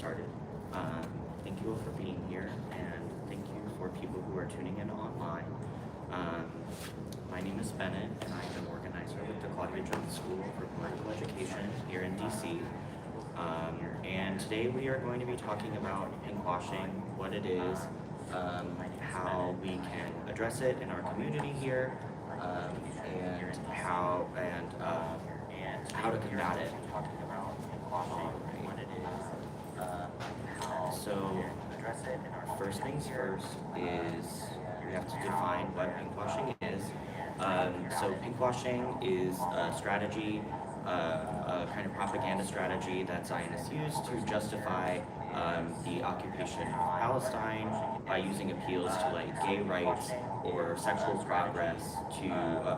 started. Thank you all for being here, and thank you for people who are tuning in online. My name is Bennett, and I'm an organizer with the Claudia Jones School for Political Education here in DC. And today we are going to be talking about pinkwashing, what it is, how we can address it in our community here, and how to combat it. So, first things first is we have to define what pinkwashing is. So pinkwashing is a strategy, a kind of propaganda strategy that Zionists use to justify the occupation of Palestine by using appeals to like gay rights or sexual progress to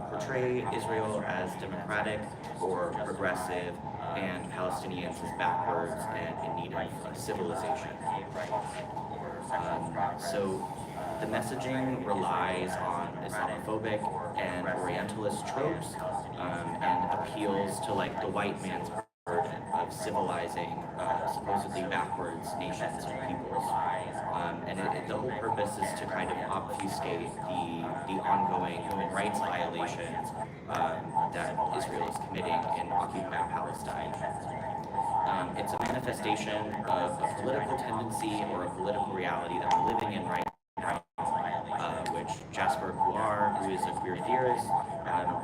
portray Israel as democratic or progressive and Palestinians as backwards and in need of civilization. So the messaging relies on Islamophobic and Orientalist tropes and appeals to like the white man's burden of civilizing supposedly backwards nations and peoples. And the whole purpose is to kind of obfuscate the ongoing human rights violations that Israel is committing in occupied Palestine. It's a manifestation of a political tendency or a political reality that we're living in right now, which Jasper Couar, who is a queer theorist,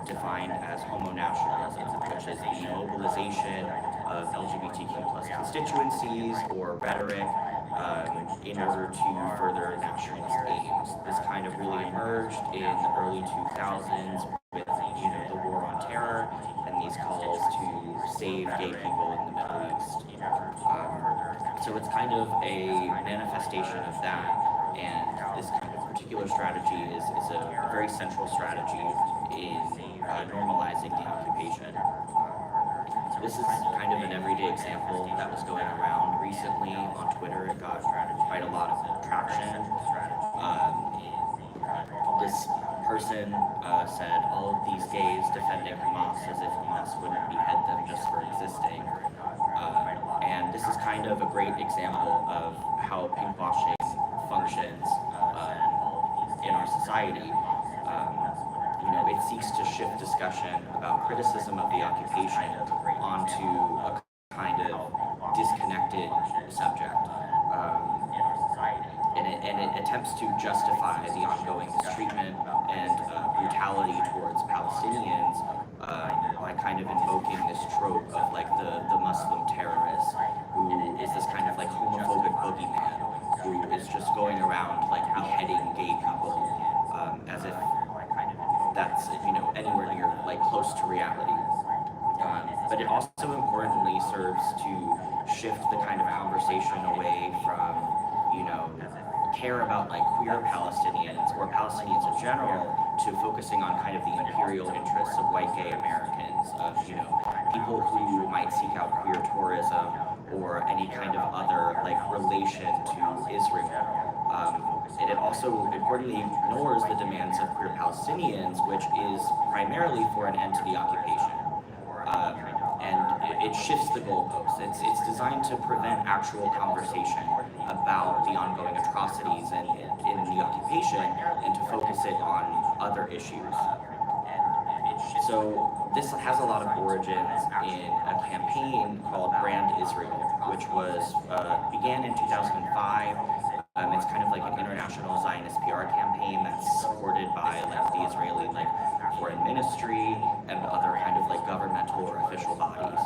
defined as homo-nationalism, which is the mobilization of LGBTQ plus constituencies or rhetoric in order to further nationalist aims. This kind of really emerged in the early 2000s with the war on terror and these calls to save gay people in the Middle East. So it's kind of a manifestation of that, and this kind of particular strategy is a very central strategy in normalizing the occupation. This is kind of an everyday example that was going around recently on Twitter. It got quite a lot of traction. This person said all of these gays defending Hamas as if Hamas wouldn't behead them just for existing. And this is kind of a great example of how pinkwashing functions in our society. It seeks to shift discussion about criticism of the occupation onto a kind of disconnected subject. And it attempts to justify the ongoing mistreatment and brutality towards Palestinians by kind of invoking this trope of like the Muslim terrorist, who is this kind of like homophobic boogeyman who is just going around like beheading gay people as if that's anywhere near like close to reality. But it also importantly serves to shift the kind of conversation away from care about like queer Palestinians or Palestinians in general to focusing on kind of the imperial interests of white gay Americans, of people who might seek out queer tourism or any kind of other like relation to Israel. And it also importantly ignores the demands of queer Palestinians, which is primarily for an end to the occupation. And it shifts the goalposts. It's designed to prevent actual conversation about the ongoing atrocities in the occupation and to focus it on other issues. So this has a lot of origins in a campaign called Brand Israel, which began in 2005. It's kind of like an international Zionist PR campaign that's supported by like the Israeli foreign ministry and other kind of like governmental or official bodies.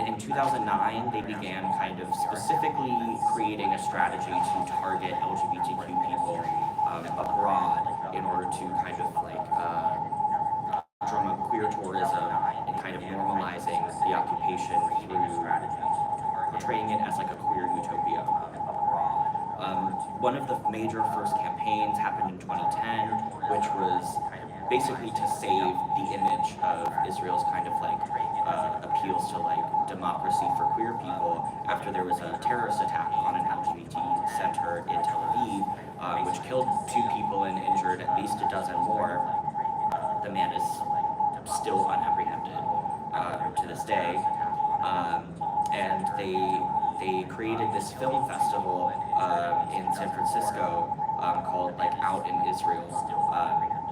In 2009, they began kind of specifically creating a strategy to target LGBTQ people abroad in order to kind of like drum up queer tourism and kind of normalizing the occupation through portraying it as like a queer utopia. One of the major first campaigns happened in 2010, which was basically to save the image of Israel's kind of like appeals to like democracy for queer people after there was a terrorist attack on an LGBT center in Tel Aviv, which killed 2 people and injured at least a dozen more. The man is still unapprehended to this day. And they they created this film festival in San Francisco called like Out in Israel.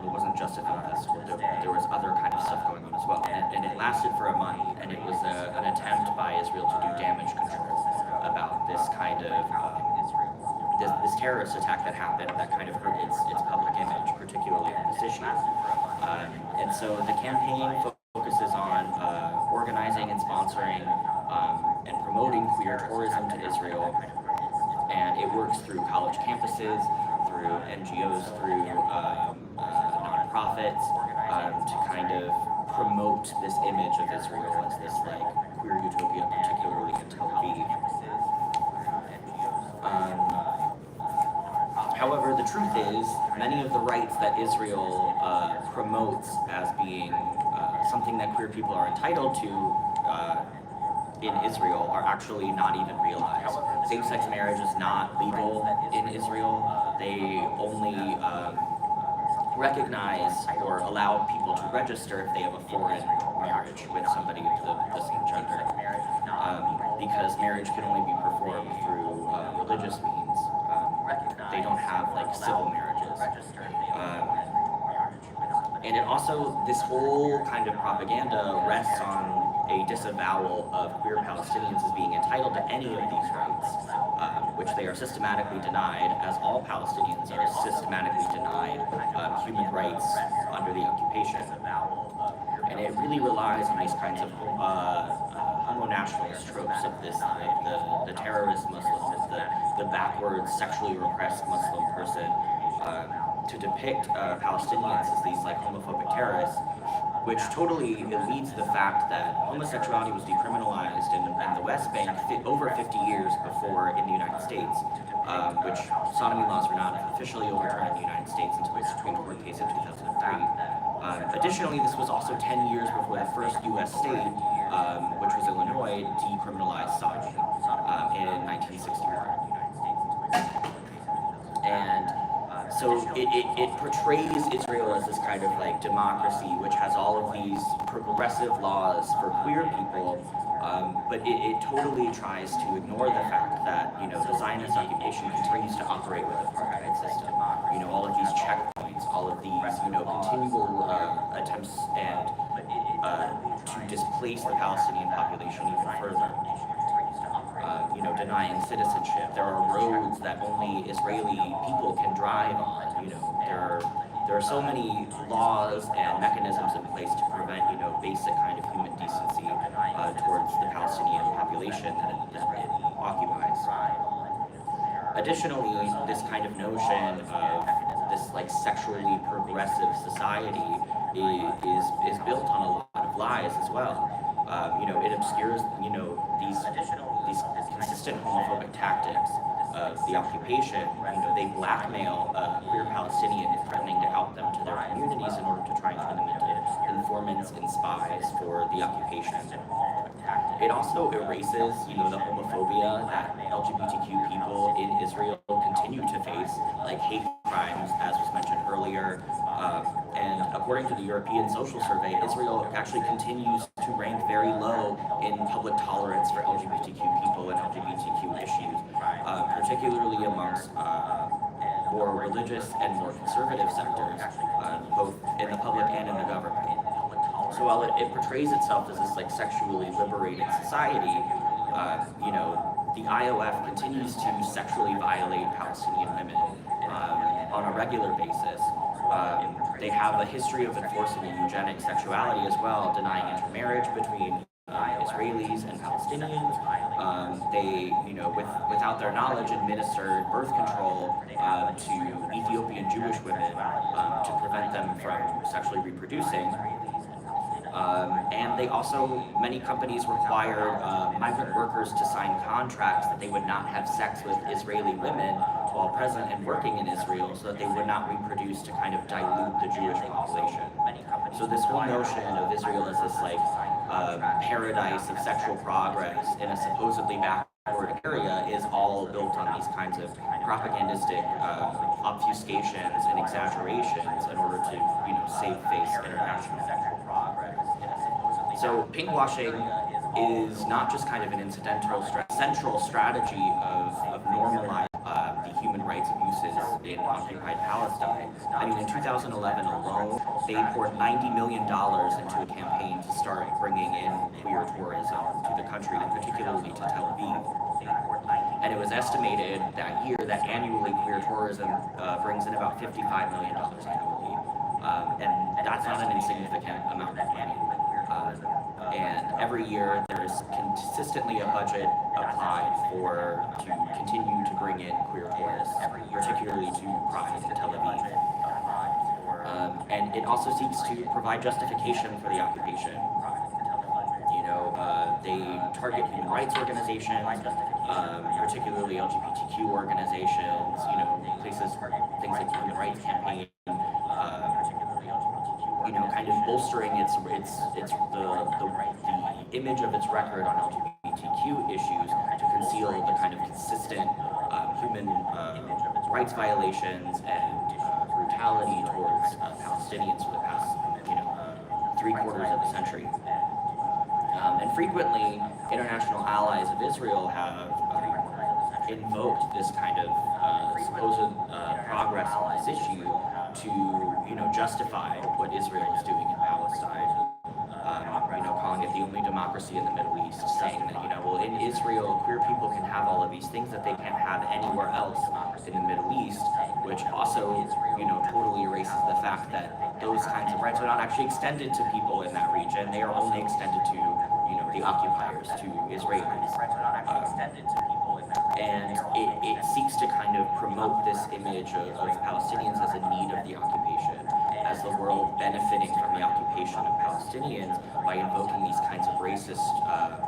It wasn't just a film festival, there was other kind of stuff going on as well. And it lasted for a month, and it was an attempt by Israel to do damage control about this kind of this terrorist attack that happened that kind of hurt its public image, particularly on this issue. And so the campaign focuses on organizing and sponsoring and promoting queer tourism to Israel, and it works through college campuses, through NGOs, through nonprofits, to kind of promote this image of Israel as this like queer utopia, particularly in Tel Aviv. However, the truth is, many of the rights that Israel promotes as being something that queer people are entitled to in Israel are actually not even realized. Same-sex marriage is not legal in Israel. They only recognize or allow people to register if they have a foreign marriage with somebody of the same gender, because marriage can only be performed through religious means. They don't have like civil marriages. And it also, this whole kind of propaganda rests on a disavowal of queer Palestinians as being entitled to any of these rights, which they are systematically denied, as all Palestinians are systematically denied human rights under the occupation. And it really relies on these kinds of homo-nationalist tropes of this, the terrorist Muslim, the backwards, sexually repressed Muslim person, to depict Palestinians as these like homophobic terrorists, which totally leads to the fact that homosexuality was decriminalized in the West Bank over 50 years before in the United States, which sodomy laws were not officially overturned in the United States until the Supreme Court case in 2003. Additionally, this was also 10 years before the first U.S. state, which was Illinois, decriminalized sodomy in 1961. And so it portrays Israel as this kind of like democracy, which has all of these progressive laws for queer people, but it totally tries to ignore the fact that, you know, the Zionist occupation continues to operate with the apartheid system. You know, all of these checkpoints, all of these, you know, continual attempts and to displace the Palestinian population even further. You know, denying citizenship. There are roads that only Israeli people can drive on. You know, there are so many laws and mechanisms in place to prevent, you know, basic kind of human decency towards the Palestinian population that it occupies. Additionally, this kind of notion of this like sexually progressive society is built on a lot of lies as well. You know, it obscures, you know, these consistent homophobic tactics of the occupation. You know, they blackmail queer Palestinians, threatening to out them to their communities in order to try and turn them into informants and spies for the occupation. It also erases, you know, the homophobia that LGBTQ people in Israel continue to face, like hate crimes, as was mentioned earlier. And according to the European Social Survey, Israel actually continues to rank very low in public tolerance for LGBTQ people and LGBTQ issues, particularly amongst more religious and more conservative sectors, both in the public and in the government. So while it portrays itself as this like sexually liberated society, you know, the IOF continues to sexually violate Palestinian women on a regular basis. They have a history of enforcing a eugenic sexuality as well, denying intermarriage between Israelis and Palestinians. They, you know, without their knowledge, administered birth control to Ethiopian Jewish women to prevent them from sexually reproducing. And they also, many companies required migrant workers to sign contracts that they would not have sex with Israeli women while present and working in Israel, so that they would not reproduce to kind of dilute the Jewish population. So this whole notion of Israel as this like paradise of sexual progress in a supposedly backward area is all built on these kinds of propagandistic obfuscations and exaggerations in order to, you know, save face international sexual progress. So pinkwashing is not just kind of an central strategy of normalizing the human rights abuses in occupied Palestine. I mean, in 2011 alone, they poured $90 million into a campaign to start bringing in queer tourism to the country, and particularly to Tel Aviv. And it was estimated that year that annually queer tourism brings in about $55 million annually. And that's not an insignificant amount of money. And every year there is consistently a budget applied to continue to bring in queer tourists, particularly to Pride in Tel Aviv. And it also seeks to provide justification for the occupation. They target human rights organizations, particularly LGBTQ organizations, things like the Human Rights Campaign, kind of bolstering the image of its record on LGBTQ issues to conceal the kind of consistent human rights violations and brutality towards Palestinians for the past, 3/4 of a century. And frequently, international allies of Israel have invoked this kind of supposed progress on this issue to, justify what Israel is doing in Palestine. Calling it the only democracy in the Middle East, saying that, in Israel, queer people can have all of these things that they can't have anywhere else in the Middle East, which also, totally erases the fact that those kinds of rights are not actually extended to people in that region. They are only extended to, the occupiers, to Israelis. And it seeks to kind of promote this image of Palestinians as in need of the occupation, as the world benefiting from the occupation of Palestinians by invoking these kinds of racist,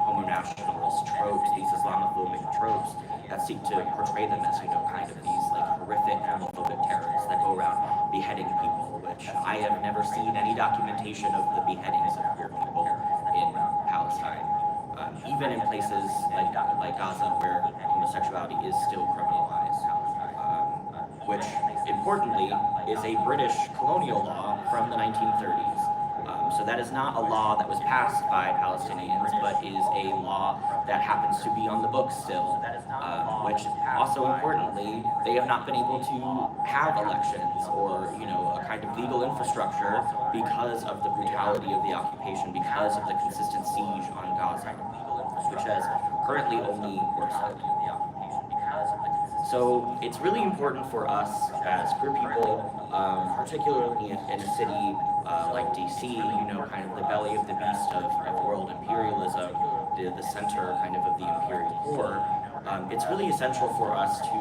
homo-nationalist tropes, these Islamophobic tropes that seek to portray them as, kind of these horrific homophobic terrorists that go around beheading people, which I have never seen any documentation of the beheadings of queer people in Palestine. Even in places like Gaza, where homosexuality is still criminalized, which, importantly, is a British colonial law from the 1930s. So that is not a law that was passed by Palestinians, but is a law that happens to be on the books still, which also importantly, they have not been able to have elections or, a kind of legal infrastructure because of the brutality of the occupation, because of the consistent siege on Gaza, which has currently only worsened. So it's really important for us as queer people, particularly in a city like DC, kind of the belly of the beast of world imperialism, the center kind of the imperial core. It's really essential for us to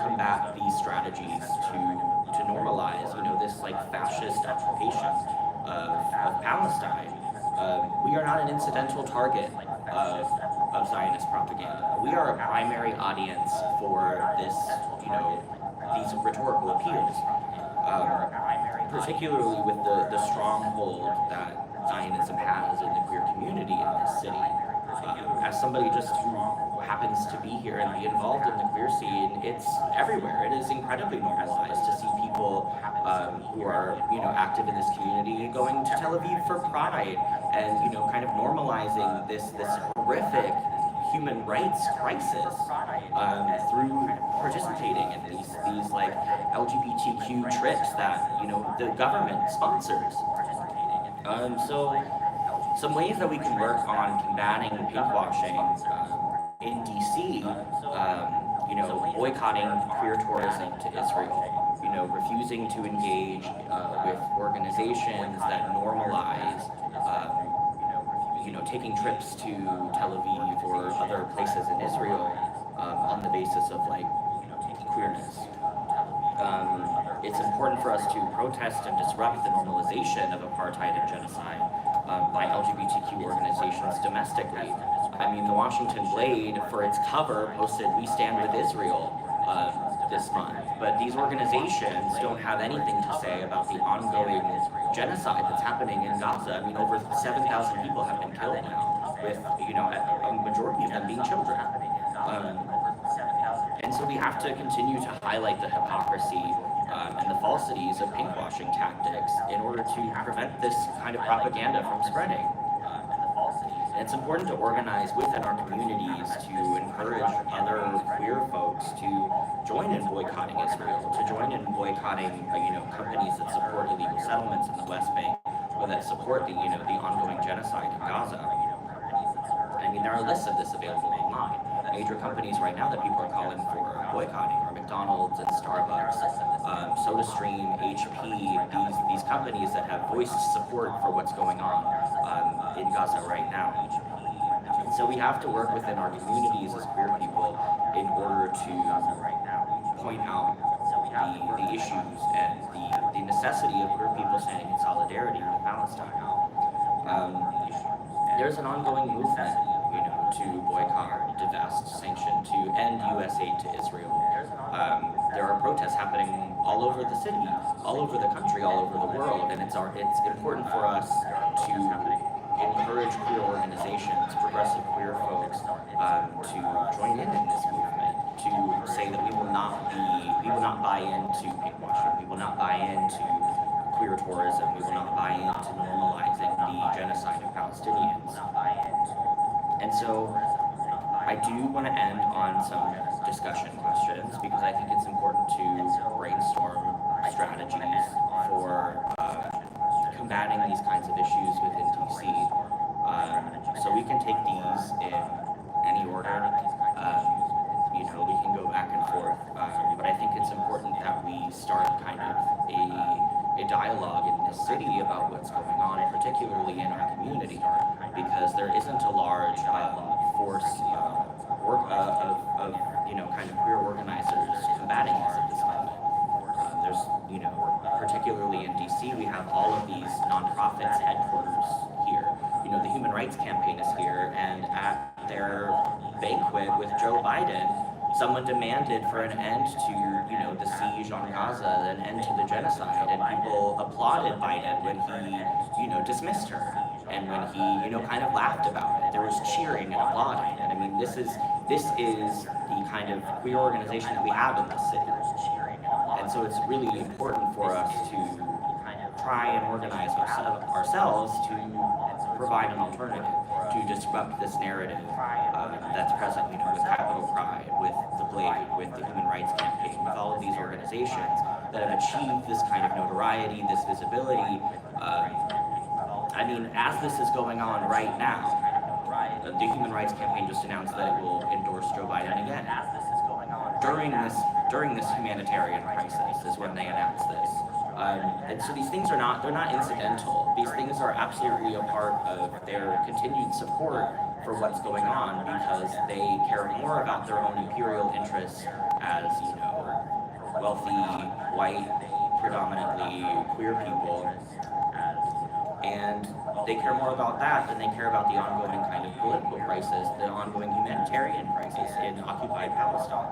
combat these strategies to normalize, this fascist occupation of Palestine. We are not an incidental target of Zionist propaganda. We are a primary audience for this, these rhetorical appeals, particularly with the stronghold that Zionism has in the queer community in this city. As somebody just who happens to be here and be involved in the queer scene, it's everywhere. It is incredibly normalized to see people who are, active in this community going to Tel Aviv for Pride and, kind of normalizing this horrific human rights crisis through participating in these LGBTQ trips that, the government sponsors. So some ways that we can work on combating pinkwashing in DC, boycotting queer tourism to Israel, refusing to engage with organizations that normalize, taking trips to Tel Aviv or other places in Israel on the basis of queerness. It's important for us to protest and disrupt the normalization of apartheid and genocide by LGBTQ organizations domestically. I mean, the Washington Blade, for its cover, posted "We Stand with Israel" this month, but these organizations don't have anything to say about the ongoing genocide that's happening in Gaza. I mean, over 7,000 people have been killed now, with, a majority of them being children. And so we have to continue to highlight the hypocrisy and the falsities of pinkwashing tactics in order to prevent this kind of propaganda from spreading. It's important to organize within our communities to encourage other queer folks to join in boycotting Israel, to join in boycotting, companies that support illegal settlements in the West Bank, or that support the ongoing genocide in Gaza. I mean, there are lists of this available online. Major companies right now that people are calling for boycotting are McDonald's and Starbucks, SodaStream, HP, these companies that have voiced support for what's going on in Gaza right now. And so we have to work within our communities as queer people in order to point out the issues and the necessity of queer people standing in solidarity with Palestine. There's an ongoing movement, to boycott, divest, sanction, to end U.S. aid to Israel. There are protests happening all over the city, all over the country, all over the world, and it's important for us to encourage queer organizations, progressive queer folks, to join in this movement, to say that we will not buy into pinkwashing, we will not buy into queer tourism, we will not buy into normalizing the genocide of Palestinians. And so I do want to end on some discussion questions because I think it's important to brainstorm strategies for combating these kinds of issues within DC. So we can take these in any order. We can go back and forth, but I think it's important that we start kind of a dialogue in this city about what's going on, particularly in our community, because there isn't a large force of kind of queer organizers combating this at this moment. There's, particularly in DC, we have all of these nonprofits headquarters here. The Human Rights Campaign is here, and at their banquet with Joe Biden, someone demanded for an end to, the siege on Gaza, an end to the genocide, and people applauded Biden when he, dismissed her, and when he, kind of laughed about it. There was cheering and applauding, and I mean, this is the kind of queer organization that we have in this city, and so it's really important for us to try and organize ourselves to provide an alternative, to disrupt this narrative that's present, with Capital Pride, with the Blade, with the Human Rights Campaign, with all of these organizations that have achieved this kind of notoriety, this visibility. I mean, as this is going on right now, the Human Rights Campaign just announced that it will endorse Joe Biden again. During this humanitarian crisis is when they announced this. And so these things they're not incidental. These things are absolutely a part of their continued support for what's going on because they care more about their own imperial interests as, wealthy, white, predominantly queer people. And they care more about that than they care about the ongoing kind of political crisis, the ongoing humanitarian crisis in occupied Palestine.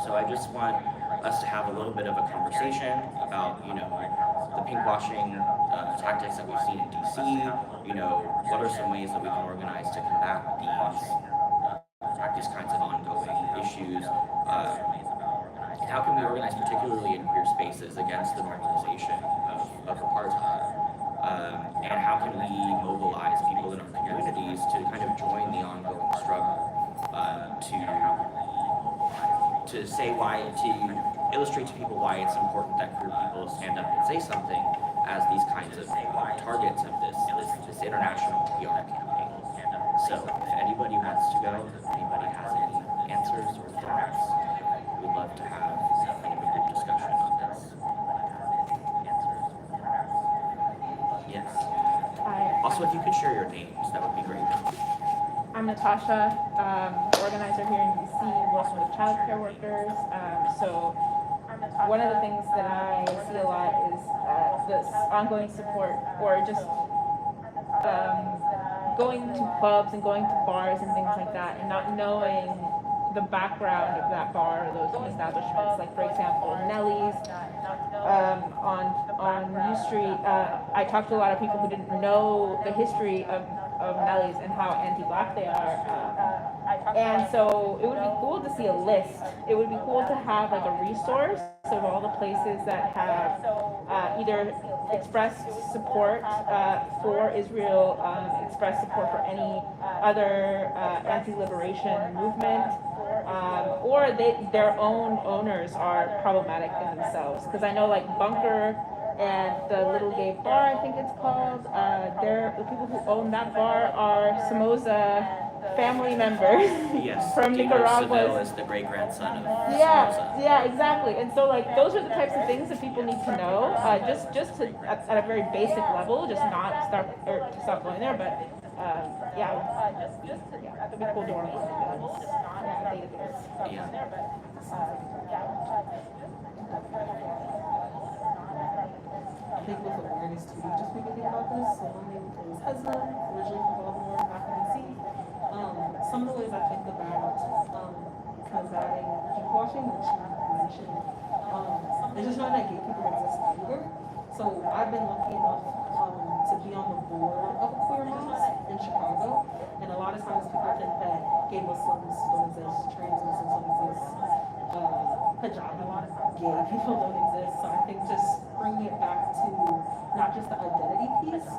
So I just want us to have a little bit of a conversation about, the pinkwashing tactics that we've seen in DC. What are some ways that we can organize to combat these kinds of ongoing issues? How can we organize, particularly in queer spaces, against the normalization of apartheid? And how can we mobilize people in our communities to kind of join the ongoing struggle to say to illustrate to people why it's important that queer people stand up and say something as these kinds of targets of this international PR campaign. So if anybody wants to go, if anybody has any answers or thoughts, we'd love to have kind of a group discussion on this. Yes. Hi. Also, if you could share your names, that would be great. I'm Natasha, organizer here in DC, working with child care workers. So one of the things that I see a lot is this ongoing support or just going to clubs and going to bars and things like that and not knowing the background of that bar or those establishments. Like, for example, Nellie's on U Street, I talked to a lot of people who didn't know the history of Nellies and how anti-black they are. And so it would be cool to see a list. It would be cool to have like a resource of all the places that have either expressed support for Israel, expressed support for any other anti-liberation movement, or their own owners are problematic in themselves. Because I know like Bunker and the Little Gay Bar, I think it's called, the people who own that bar are Somoza family members Yes, from Diego Nicaragua. Seville is the great grandson of Yeah, Somoza. yeah, exactly. And so like those are the types of things that people need to know, just to at a very basic level, just not start or to stop going there. But yeah, it'd be cool to organize a database. Yeah. I think with awareness too, just beginning about this. So my name is Hezna, originally from Baltimore, back in DC. Some of the ways I think about combating pinkwashing, which you mentioned, is just knowing that gay people exist everywhere. So I've been lucky enough to be on the board of a queer mosque in Chicago, and a lot of times people think that gay Muslims don't exist, trans Muslims don't exist, hijabi gay people don't exist. So I think just bringing it back to not just the identity piece,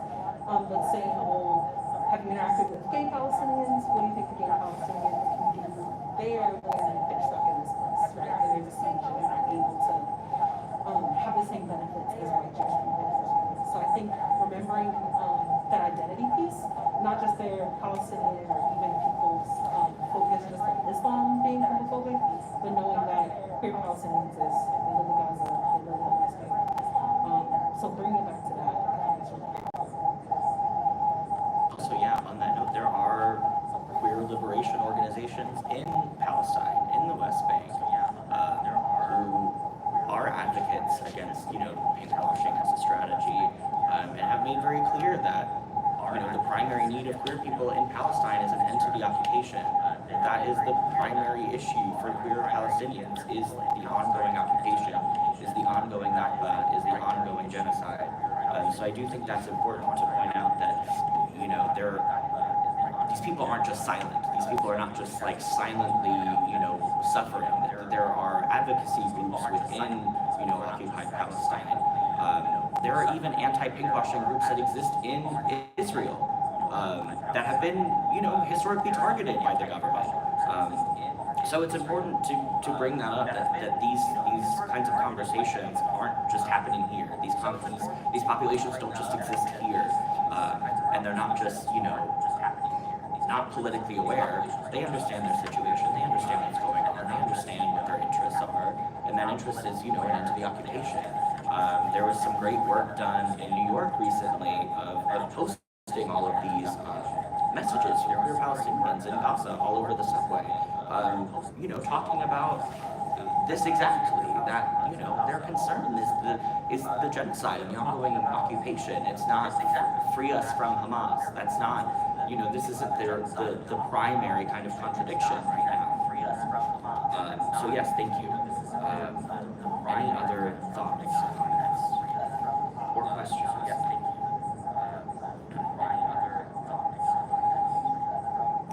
but saying, well, have you interacted with gay Palestinians? What do you think the gay Palestinians can do there when they're stuck in this place, right? And there's a siege and they're not able to have the same benefits as white Jewish people. So I think remembering that identity piece, not just their Palestinian or even people's focus just on Islam being homophobic, but knowing that queer Palestinians exist, they live in Gaza, they live in the West Bank. So bringing it back to that, I think is really important. Also, yeah, on that note, there are queer liberation organizations in Palestine, in the West Bank, who are advocates against, pinkwashing as a strategy, and have made very clear that, the primary need of queer people in Palestine is an end to the occupation. That is the primary issue for queer Palestinians, is the ongoing occupation, is the ongoing Nakba, is the ongoing genocide. So I do think that's important to point out that, these people aren't just silent. These people are not just like silently, suffering. There are advocacy groups within, occupied Palestine. There are even anti-pinkwashing groups that exist in Israel that have been, historically targeted by the government. So it's important to bring that up, that these kinds of conversations aren't just happening here. These populations don't just exist here, and they're not just, not politically aware. They understand their situation, they understand what's going on, they understand what their interests are, and that interest is, an end to the occupation. There was some great work done in New York recently of posting all of these messages from queer Palestinians in Gaza all over the subway, talking about this exactly, that, their concern is the genocide and the ongoing occupation. It's not free us from Hamas. That's not, this isn't the primary kind of contradiction right now. So yes, thank you. Any other thoughts, comments, or questions?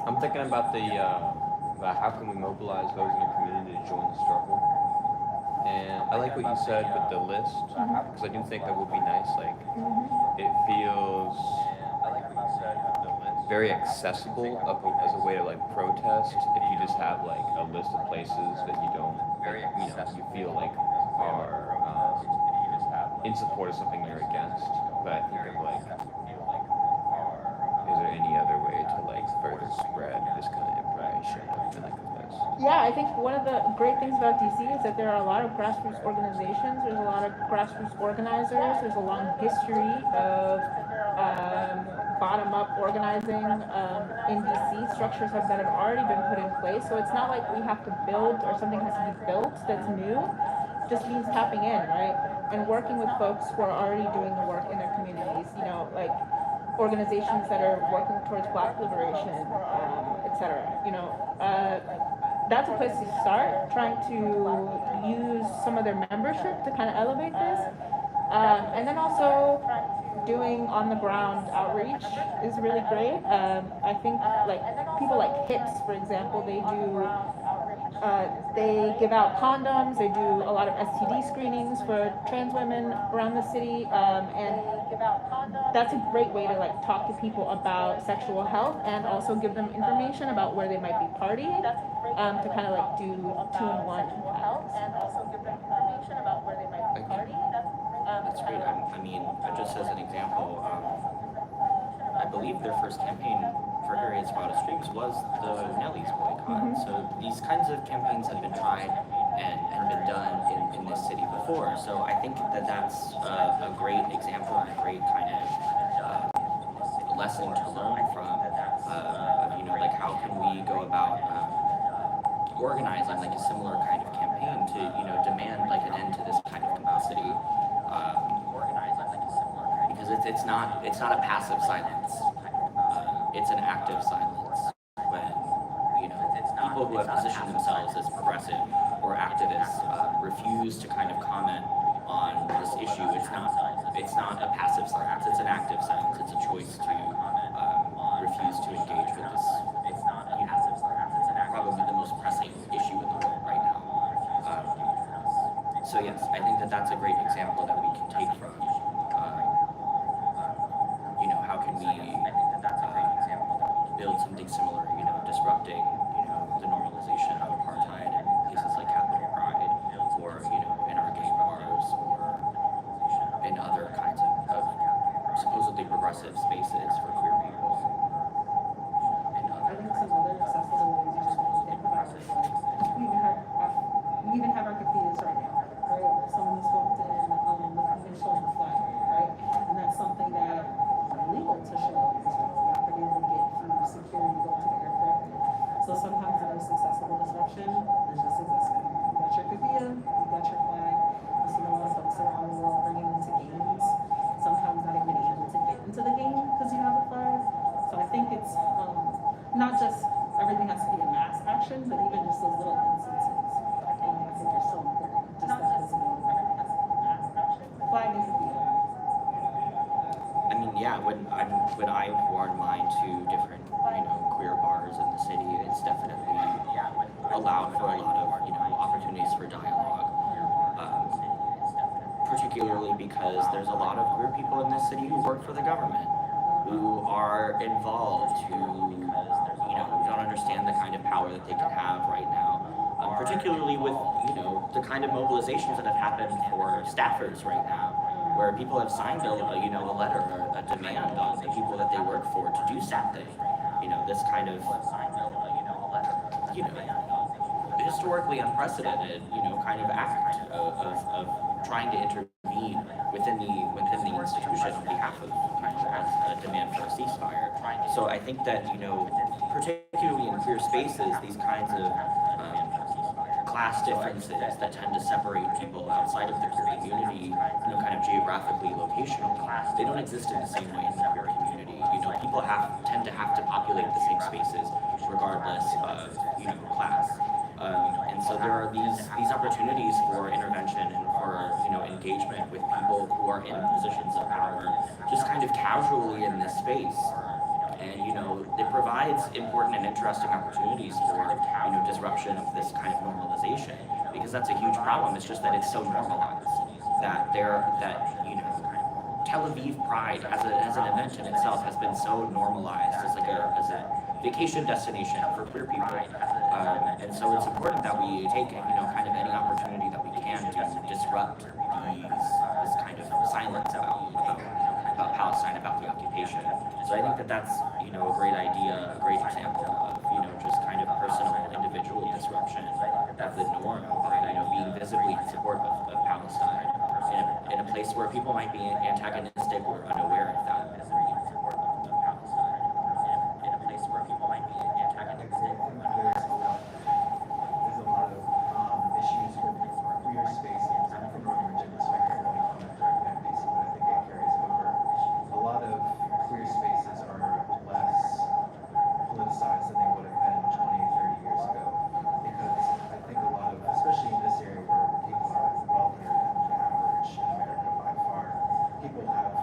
I'm thinking about about how can we mobilize those in the community to join the struggle. And I like what you said with the list, because I do think that would be nice. Like, it feels very accessible as a way to like protest. If you just have like a list of places that you don't, you feel like are in support of something you're against. But I think of like, is there any other way to like further spread this kind of information like this? Yeah, I think one of the great things about DC is that there are a lot of grassroots organizations, there's a lot of grassroots organizers, there's a long history of bottom-up organizing in DC. Structures that have already been put in place, so it's not like we have to build or something has to be built that's new. It just means tapping in, right? And working with folks who are already doing the work in their communities, like organizations that are working towards Black liberation, etc. That's a place to start, trying to use some of their membership to kind of elevate this. And then also doing on the ground outreach is really great. I think like people like HIPS, for example, they give out condoms. They do a lot of STD screenings for trans women around the city, and that's a great way to like talk to people about sexual health and also give them information about where they might be partying, to kind of like do two-in-one. That's great. I mean, just as an example, I believe their first campaign for areas without streams was the Nelly's boycott. So these kinds of campaigns have been tried and been done in this city before. So I think that that's a great example and a great kind of lesson to learn from. Of, like how can we go about organizing like a similar kind of campaign to demand like an end to this kind of complicity. Because it's not a passive silence. It's an active silence when people who have positioned themselves as progressive or activists refuse to kind of comment on this issue. It's not a passive silence. It's an active silence. It's a choice to refuse to engage with this. Probably the most pressing issue in the world right now. So yes, I think that that's a great example that we can take from. How can we build something similar? Disrupting the normalization of apartheid in places like Capitol Pride, or in our gay bars, or in other kinds of supposedly progressive spaces for queer people. I think some other accessible ways you just want to think about is like we even have our cafeterias right now, right? Someone just walked in with showing the flag, right? And that's something that is illegal to show because you're not going to be able to get through security going to the airport. So sometimes the most accessible disruption is just existing. You got your kafia, you got your flag. You see a lot of folks around the world bringing into games. Sometimes not even able to get into the game because you have a flag. So I think it's not just everything has to be a mass action, but even just those little instances. I think are so important. Just that visibility. Flag is a deal. I mean, yeah, when I've worn mine to different, queer bars in the city, it's definitely allowed for a lot of, opportunities for dialogue. Particularly because there's a lot of queer people in this city who work for the government, who are involved, who don't understand the kind of power that they can have right now. Particularly with, the kind of mobilizations that have happened for staffers right now, where people have signed a letter or a demand on the people that they work for to do something. This kind of, historically unprecedented, kind of act of trying to intervene within the institution on behalf of a demand for a ceasefire. So I think that, particularly in queer spaces, these kinds of class differences that tend to separate people outside of the queer community, kind of geographically, locationally, they don't exist in the same way in the queer community. People tend to have to populate the same spaces regardless of, class. And so there are these opportunities for intervention and for, engagement with people who are in positions of power, just kind of casually in this space. And, it provides important and interesting opportunities for, disruption of this kind of normalization, because that's a huge problem. It's just that it's so normalized that Tel Aviv Pride as an event in itself has been so normalized as a vacation destination for queer people. And so it's important that we take, kind of any opportunity that we can to disrupt this kind of silence about Palestine, about the occupation. So I think that that's, a great idea, a great example of, just kind of personal, individual disruption of the norm by, being visibly in support of Palestine in a place where people might be antagonistic or unaware of that. There's a lot of issues with queer spaces. I'm from Northern Virginia, so I can't really comment directly on DC, but I think it carries over. A lot of queer spaces are less politicized than they would have been 20, 30 years ago. Because I think a lot of, especially in this area where people are wealthier than the average in America by far, people have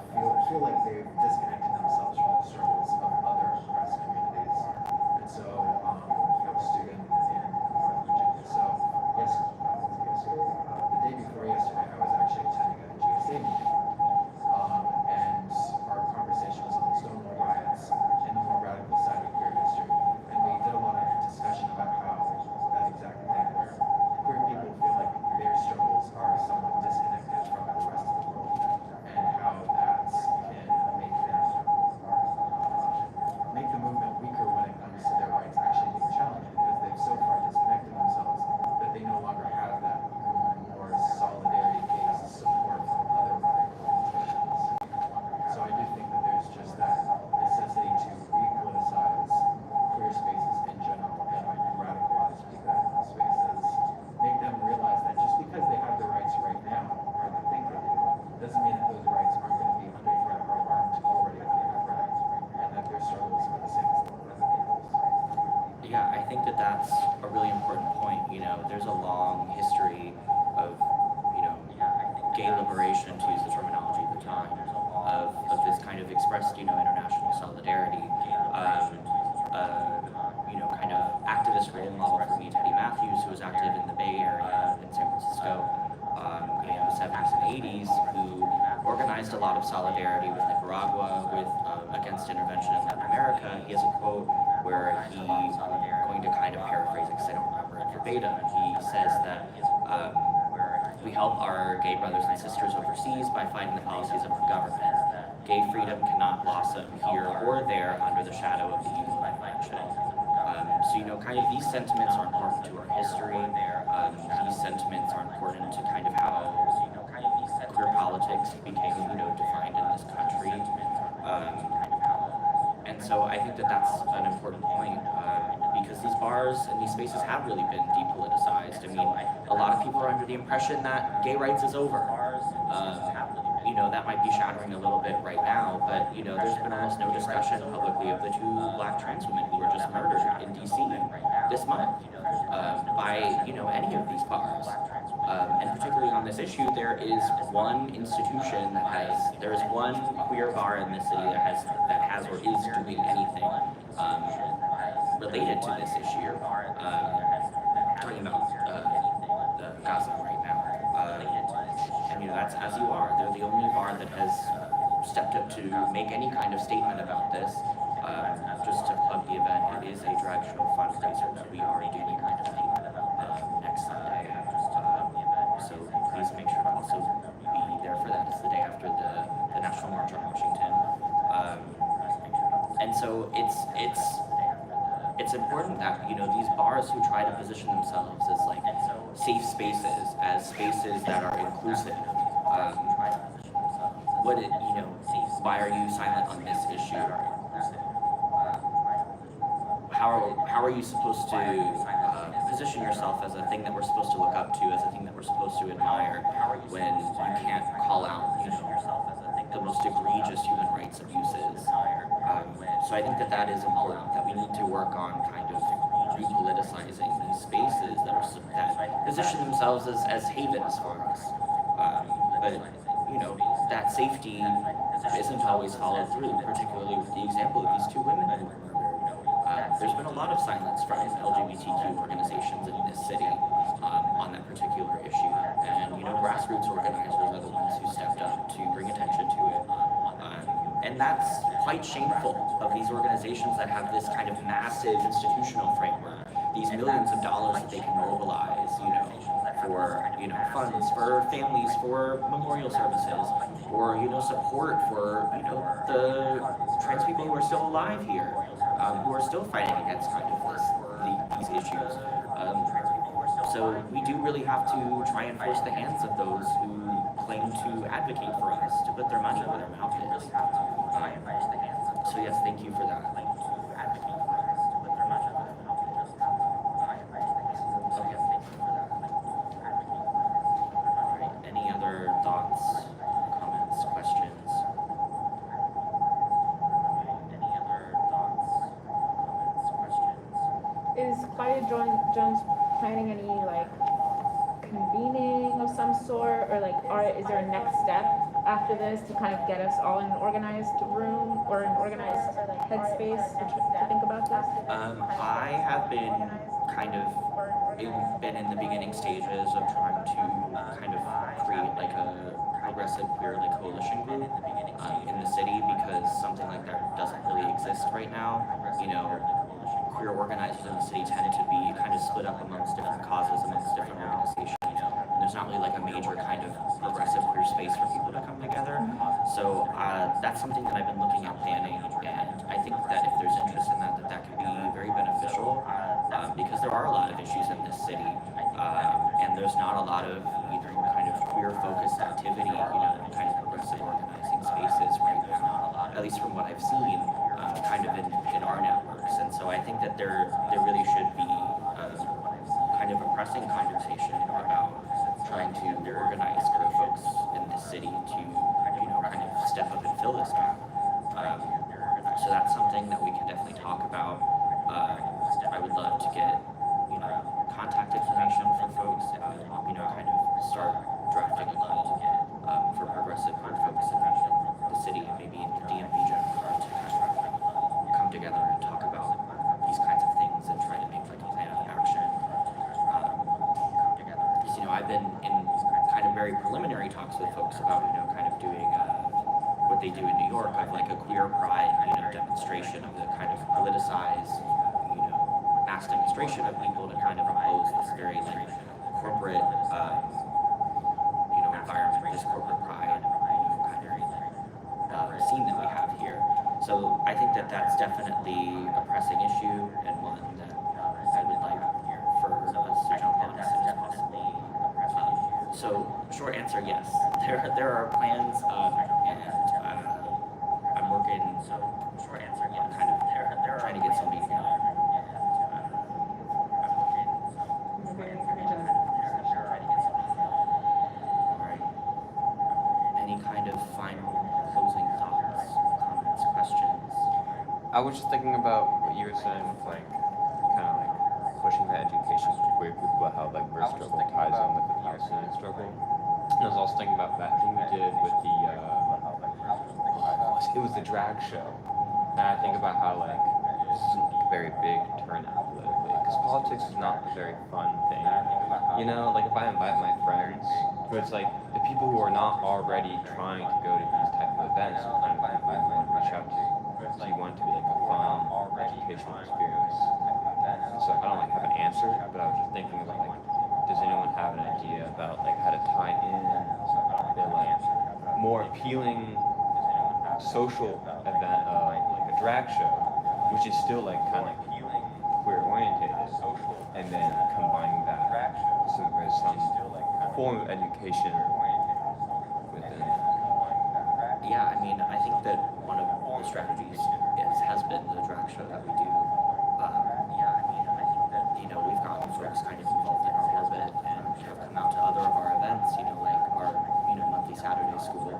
there's a long history of, you know, gay liberation, to use the terminology of the time, of this kind of expressed, you know, international solidarity. You know, kind of activist role model for me, Teddy Matthews, who was active in the Bay Area in San Francisco in the 70s and 80s, who organized a lot of solidarity with Nicaragua, with against intervention in Latin America. He has a quote where he's going to kind of paraphrase it because I don't remember it verbatim. He says that we help our gay brothers and sisters overseas by fighting the policies of the government. Gay freedom cannot blossom here or there under the shadow of the evil intervention. So, you know, kind of these sentiments are important to our history. These sentiments are important to kind of how queer politics became, you know, defined in this country. And so I think that that's an important point because these bars and these spaces have really been depoliticized. I mean, a lot of people are under the impression that gay rights is over. You know, that might be shattering a little bit right now, but, you know, there's been almost no discussion publicly of the 2 Black trans women who were just murdered in DC this month by, you know, any of these bars. And particularly on this issue, there is one institution there is one queer bar in the city that has or is doing anything related to this issue. Talking about the Gaza right now. And, you know, that's as you are. They're the only bar that has stepped up to make any kind of statement about this. Just to plug the event, it is a drag show fundraiser that we are doing next Sunday. So please make sure to also be there for that. It's the day after the National March on Washington. And so it's important that, you know, these bars who try to position themselves as like safe spaces, as spaces that are inclusive, why are you silent on this issue? How are you supposed to position yourself as a thing that we're supposed to look up to, as a thing that we're supposed to admire, when you can't call out, you know, the most egregious human rights abuses? So I think that is important, that we need to work on kind of repoliticizing these spaces that position themselves as havens for us. But, you know, that safety isn't always followed through, particularly with the example of these 2 women who were murdered. There's been a lot of silence from LGBTQ organizations in this city on that particular issue. And, you know, grassroots organizers are the ones who stepped up to bring attention to it. And that's quite shameful of these organizations that have this kind of massive institutional framework, these millions of dollars that they can mobilize, you know, for, you know, funds for families, for memorial services, or, you know, support for, you know, the trans people who are still alive here, who are still fighting against kind of these issues. So we do really have to try and force the hands of those who claim to advocate for us, to put their money where their mouth is. So yes, thank you for that. Any other thoughts, comments, questions? Is Claudia Jones planning any like convening of some sort, or like, is there a next step after this to kind of get us all in an organized room or an organized headspace to think about this? I have been kind of been in the beginning stages of trying to kind of create like a progressive queer like coalition group in the city, because something like that doesn't really exist right now. You know, queer organizers in the city tend to be kind of split up amongst different causes, amongst different organizations. And there's not really like a major kind of progressive queer space for people to come together. So that's something that I've been looking at planning, and I think that if there's interest in that could be very beneficial, because there are a lot of issues in this city, and there's not a lot of either kind of queer-focused activity, you know, kind of progressive organizing spaces right now, at least from what I've seen, kind of in our networks. And so I think that there really should be kind of a pressing conversation about trying to organize queer folks in this city to, you know, kind of step up and fill this gap. So that's something that we can definitely talk about. I would love to get, you know, contact information from they do in New York of like a queer pride, demonstration of the kind of politicized, mass demonstration of people to kind of oppose this very like corporate, environment, this corporate pride, kind of scene that we have here. So I think that that's definitely a pressing issue and one that I would like for us to jump on as soon as possible. So short answer, yes. There are plans, and I'm working. So short answer, yeah, kind of trying to get somebody together. Alright. Any kind of final closing thoughts, comments, questions? I was just thinking about what you were saying with like kind of like pushing the education for queer people, about how like their struggle ties in with the Palestinian struggle. And I was also thinking about that thing we did with the it was the drag show. And I think about how like this is a very big turnout politically, because politics is not a very fun thing. Like if I invite my friends, who it's like the people who are not already trying to go to these type of events are kind of people you want to reach out to. So you want it to be like a fun educational experience. So I don't like have an answer, but I was just thinking about like, does anyone have an idea about like how to tie in a like more appealing social event of like a drag show, which is still like kind of queer orientated, and then combining that so there's some form of education within that. Yeah, I mean, I think that one of the strategies has been the drag show that we do. Yeah, I mean, I think that, we've gotten folks kind of involved in our orbit and have come out to other of our events, like our, monthly Saturday school.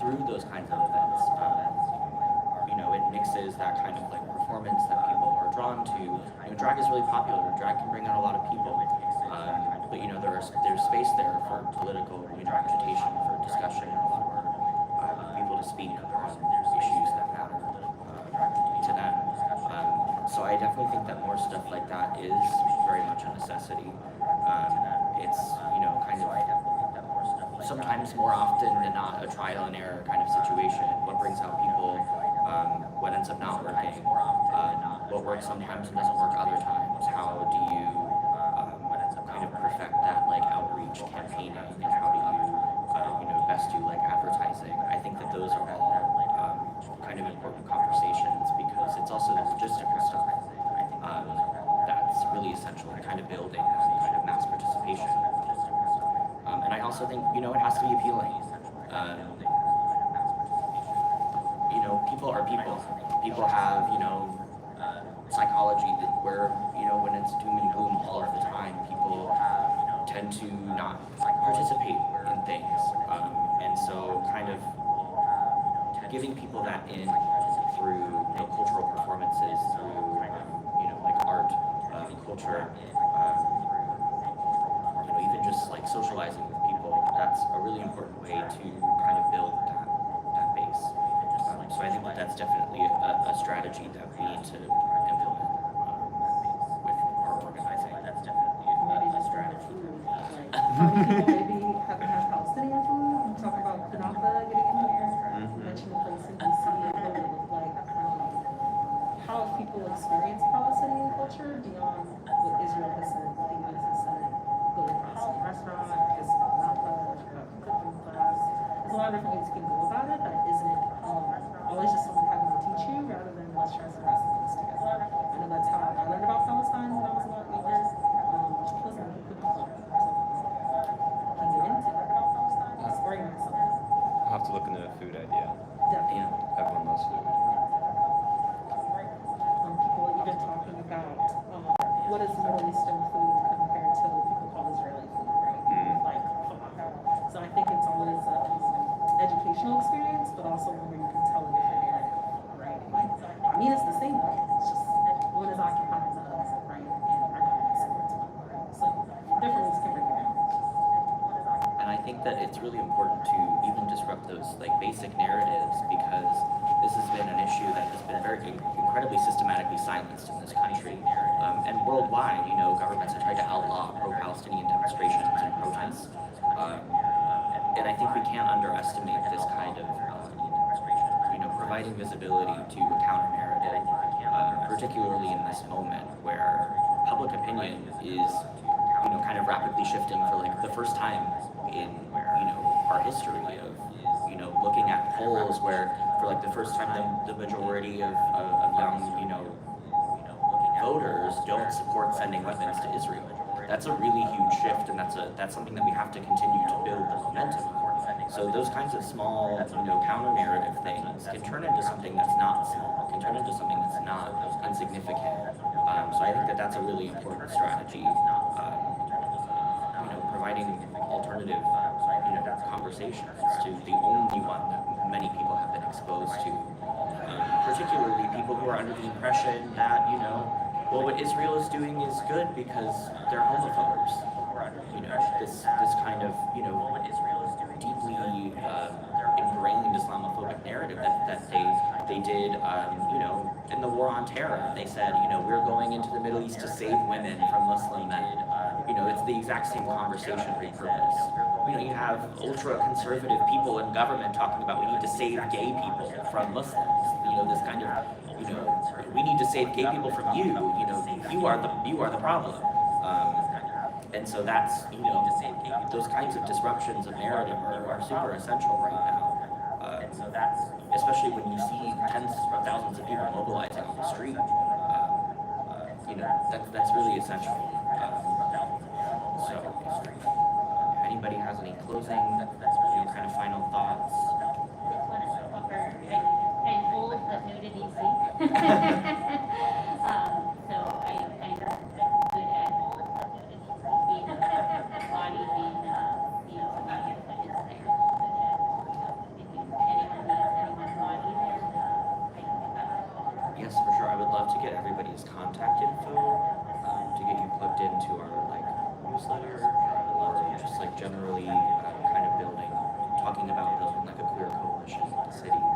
Through those kinds of events, it mixes that kind of like performance that people are drawn to. Drag is really popular. Drag can bring out a lot of people. But there's space there for political, agitation, for discussion, for people to speak on issues that matter to them. So I definitely think that more stuff like that is very much a necessity. It's kind of sometimes more often than not a trial and error kind of situation. What brings out people? What ends up not working? What works sometimes and doesn't work other times? How do you kind of perfect that like outreach campaigning, and how do you best do like advertising? I think that those are all kind of important conversations, because it's also the logistical stuff that's really essential in kind of building that kind of mass participation. And I also think it has to be appealing. People are people. People have psychology that where when it's doom and gloom all of the time, people tend to not participate in things, and so kind of giving people that in through cultural performances, through like art, culture, even just like socializing with people. That's a really important way to kind of build that base. So I think that's definitely a strategy that we need to implement with our organizing. That's definitely Maybe a just strategy. food. Like, how many people maybe haven't had Palestinian food? You talk about Kunafa getting in here. You mentioned the place in DC and what it looked like. How have people experienced Palestinian culture beyond what Israel has said, what the US has said? Go to a Palestinian restaurant, kiss Kunafa, cooking class. There's a lot of different ways you can go about it that isn't always just someone having to teach you, rather than let's try some recipes together. I know that's how I learned about Palestine when I was about 8 years. Just listening to Kunafa. Can get into it. It's very nice. I'll have to look into the food idea. Definitely. Everyone loves food. People even talking about what is Middle Eastern food compared to what people call Israeli food, right? Like falafel. So I think it's always an educational experience, but also one where you can tell a different narrative, right? I mean, it's the same though. It's just one is occupying the other, right? And our government supports one, right? So different ways can bring it down. And I think that it's really important to even disrupt those like basic narratives, because this has been an issue that has been very incredibly systematically silenced in this country, and worldwide. Governments have tried to outlaw pro-Palestinian demonstrations and protests, and I think we can't underestimate this kind of visibility to a counter-narrative, particularly in this moment where public opinion is, kind of rapidly shifting for like the first time in, our history of, looking at polls where for like the first time the majority of young, voters don't support sending weapons to Israel. That's a really huge shift, and that's something that we have to continue to build the momentum on. So those kinds of small, counter-narrative things can turn into something that's not small, can turn into something that's not insignificant. So I think that that's a really important strategy. Providing alternative, conversations to the only one that many people have been exposed to. Particularly people who are under the impression that, well, what Israel is doing is good because they're homophobes. This kind of, deeply ingrained Islamophobic narrative that they did, in the war on terror. They said, we're going into the Middle East to save women from Muslim men. It's the exact same conversation repurposed. You have ultra-conservative people in government talking about we need to save gay people from Muslims. This kind of, we need to save gay people from you. You are the problem. And so that's, those kinds of disruptions of narrative are super essential right now. Especially when you see tens of thousands of people mobilizing on the street. That's really essential. So, anybody has any closing, kind of final thoughts? I hold the nudity seat. So I know good at being a body, being not if I didn't say good at if anyone needs anyone's body there, Yes, for sure. I would love to get everybody's contact info, to get you plugged into our newsletter, or just generally talking about building like a queer coalition in the city.